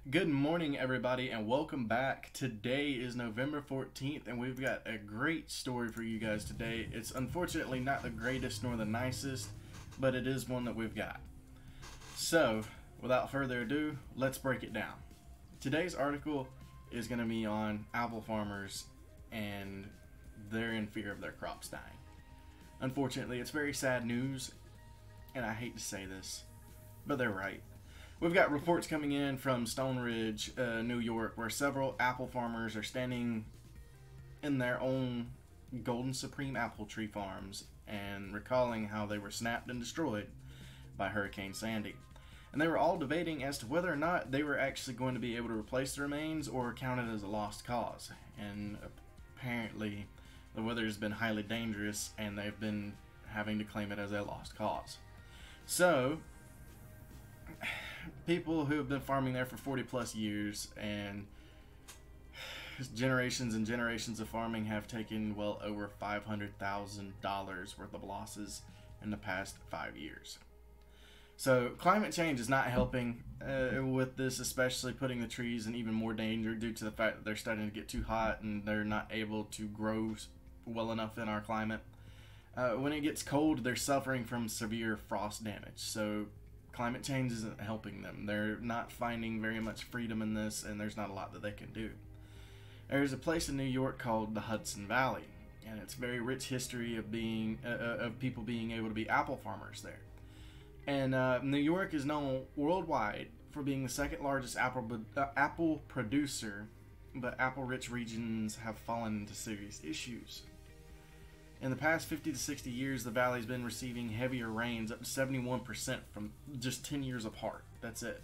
Good morning, everybody, and welcome back. Today is November 14th, and we've got a great story for you guys today. It's unfortunately not the greatest nor the nicest, but it is one that we've got. So, without further ado, let's break it down. Today's article is going to be on apple farmers, and they're in fear of their crops dying. Unfortunately, it's very sad news, and I hate to say this, but they're right. We've got reports coming in from Stone Ridge, New York, where several apple farmers are standing in their own Golden Supreme apple tree farms and recalling how they were snapped and destroyed by Hurricane Sandy. And they were all debating as to whether or not they were actually going to be able to replace the remains or count it as a lost cause. And apparently the weather has been highly dangerous and they've been having to claim it as a lost cause. So people who have been farming there for 40 plus years and generations and generations of farming have taken well over $500,000 worth of losses in the past 5 years. So climate change is not helping with this, especially putting the trees in even more danger due to the fact that they're starting to get too hot and they're not able to grow well enough in our climate. When it gets cold, they're suffering from severe frost damage. So climate change isn't helping them. They're not finding very much freedom in this, and there's not a lot that they can do. There's a place in New York called the Hudson Valley, and it's very rich history of people being able to be apple farmers there. And New York is known worldwide for being the second largest apple producer, but apple-rich regions have fallen into serious issues. In the past 50 to 60 years, the valley's been receiving heavier rains, up to 71% from just 10 years apart. That's it.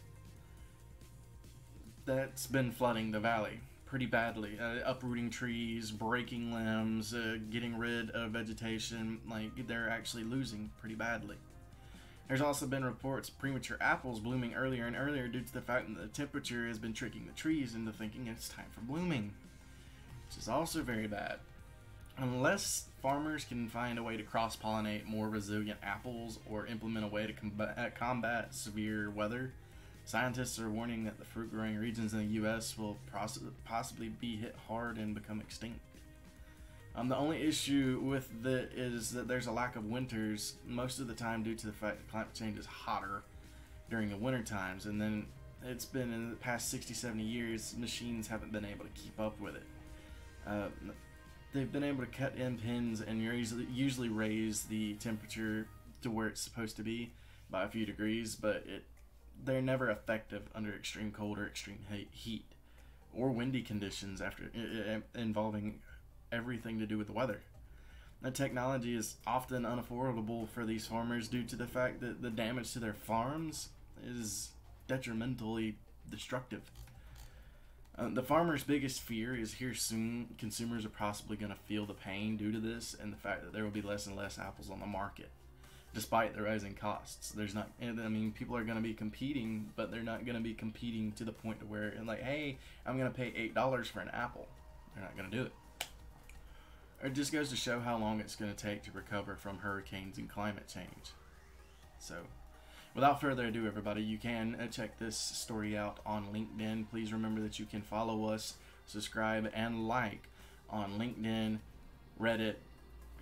That's been flooding the valley pretty badly. Uprooting trees, breaking limbs, getting rid of vegetation. Like, they're actually losing pretty badly. There's also been reports of premature apples blooming earlier and earlier due to the fact that the temperature has been tricking the trees into thinking it's time for blooming, which is also very bad. Unless farmers can find a way to cross-pollinate more resilient apples or implement a way to combat severe weather, scientists are warning that the fruit-growing regions in the U.S. will possibly be hit hard and become extinct. The only issue with it is that there's a lack of winters most of the time due to the fact that climate change is hotter during the winter times, and then it's been in the past 60-70 years, machines haven't been able to keep up with it. They've been able to cut in pins and usually raise the temperature to where it's supposed to be by a few degrees, but they're never effective under extreme cold or extreme heat or windy conditions involving everything to do with the weather. The technology is often unaffordable for these farmers due to the fact that the damage to their farms is detrimentally destructive. The farmer's biggest fear is here soon consumers are possibly going to feel the pain due to this and the fact that there will be less and less apples on the market despite the rising costs. People are going to be competing, but they're not going to be competing to the point to where, like, hey, I'm going to pay $8 for an apple. They're not going to do it. It just goes to show how long it's going to take to recover from hurricanes and climate change. So, without further ado, everybody, you can check this story out on LinkedIn. Please remember that you can follow us, subscribe, and like on LinkedIn, Reddit,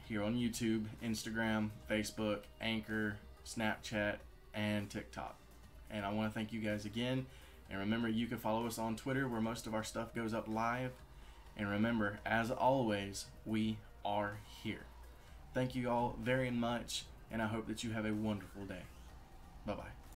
here on YouTube, Instagram, Facebook, Anchor, Snapchat, and TikTok. And I want to thank you guys again. And remember, you can follow us on Twitter, where most of our stuff goes up live. And remember, as always, we are here. Thank you all very much, and I hope that you have a wonderful day. Bye-bye.